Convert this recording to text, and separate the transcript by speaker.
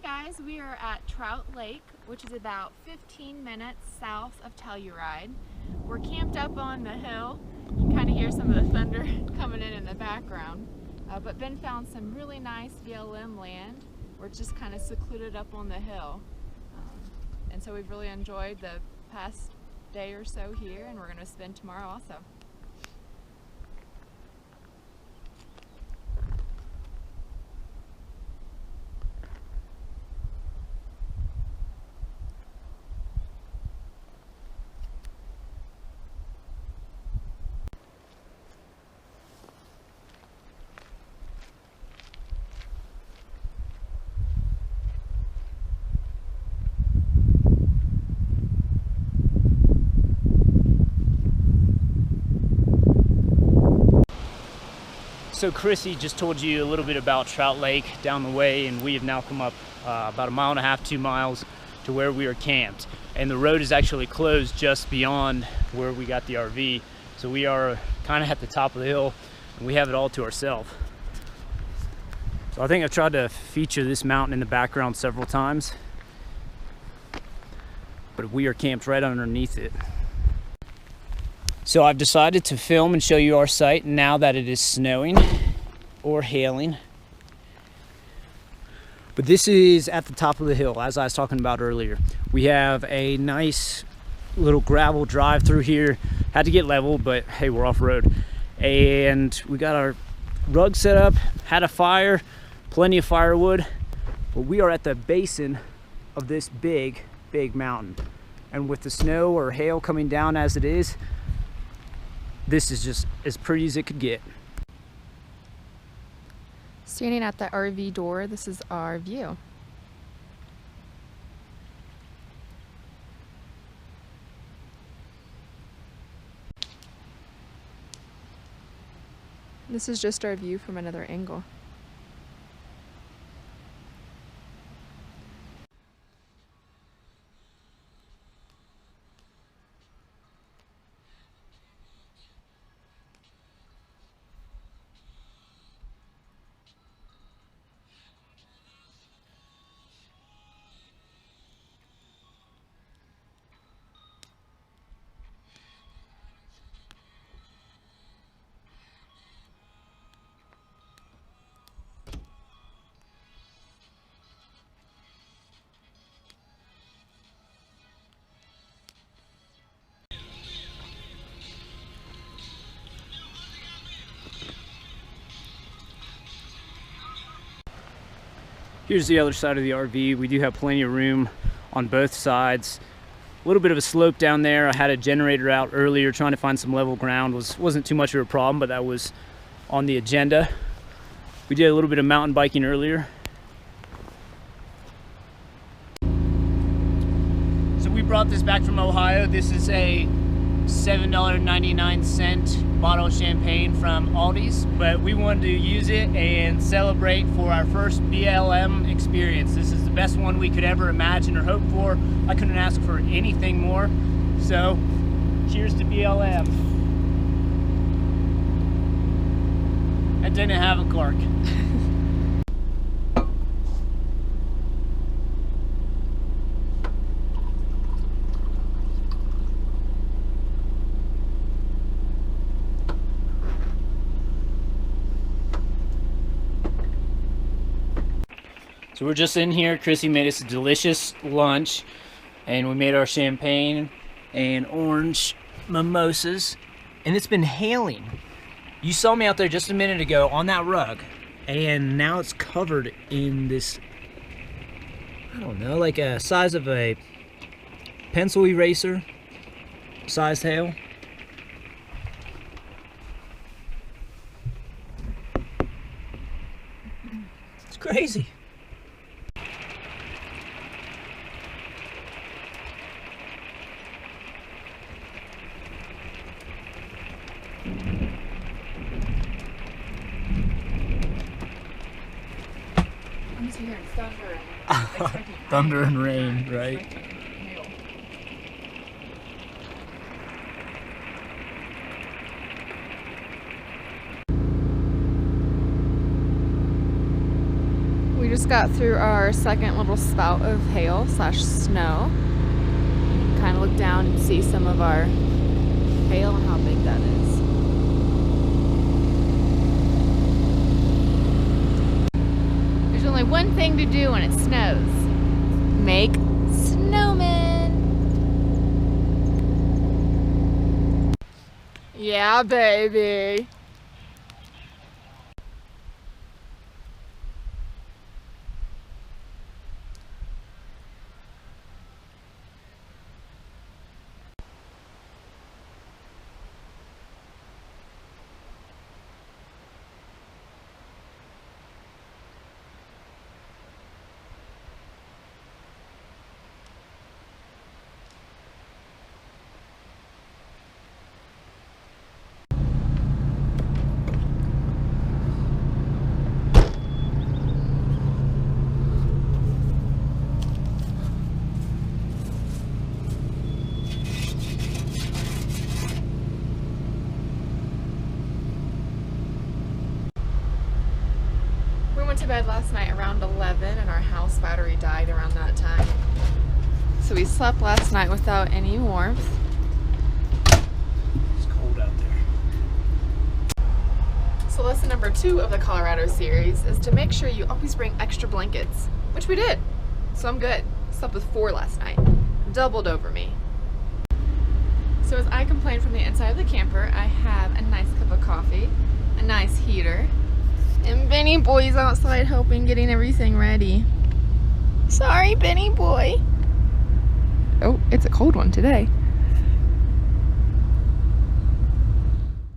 Speaker 1: Guys, we are at Trout Lake, which is about 15 minutes south of Telluride. We're camped up on the hill. You can kind of hear some of the thunder coming in the background. But Ben found some really nice BLM land. We're just kind of secluded up on the hill. And so we've really enjoyed the past day or so here, and we're going to spend tomorrow also.
Speaker 2: So Crissy just told you a little bit about Trout Lake down the way, and we have now come up about 1.5 miles, 2 miles to where we are camped. And the road is actually closed just beyond where we got the RV. So we are kind of at the top of the hill, and we have it all to ourselves. So I think I've tried to feature this mountain in the background several times, but we are camped right underneath it. So I've decided to film and show you our site now that it is snowing or hailing. But this is at the top of the hill, as I was talking about earlier. We have a nice little gravel drive through here. Had to get level, but hey, we're off-road. And we got our rug set up, had a fire, plenty of firewood. But we are at the basin of this big mountain. And with the snow or hail coming down as it is, this is just as pretty as it could get.
Speaker 1: Standing at the RV door, this is our view. This is just our view from another angle.
Speaker 2: Here's the other side of the RV. We do have plenty of room on both sides. A little bit of a slope down there. I had a generator out earlier trying to find some level ground. Wasn't too much of a problem, but that was on the agenda. We did a little bit of mountain biking earlier. So we brought this back from Ohio. This is a $7.99 bottle of champagne from Aldi's, but we wanted to use it and celebrate for our first BLM experience. This is the best one we could ever imagine or hope for. I couldn't ask for anything more. So cheers to BLM. I didn't have a cork. So we're just in here. Crissy made us a delicious lunch, and we made our champagne and orange mimosas, and it's been hailing. You saw me out there just a minute ago on that rug, and now it's covered in this, I don't know, like a size of a pencil eraser sized hail. It's crazy.
Speaker 1: I'm just hearing thunder.
Speaker 2: Thunder and rain, right?
Speaker 1: We just got through our second little spout of hail / snow. Kind of look down and see some of our hail and how big that is. There's only one thing to do when it snows. Make snowmen. Yeah, baby. Went to bed last night around 11 and our house battery died around that time. So we slept last night without any warmth.
Speaker 2: It's cold out there.
Speaker 1: So lesson number 2 of the Colorado series is to make sure you always bring extra blankets, which we did. So I'm good. Slept with 4 last night. Doubled over me. So as I complained from the inside of the camper, I have a nice cup of coffee, a nice heater, and Benny Boy's outside helping getting everything ready. Sorry, Benny Boy. Oh, it's a cold one today.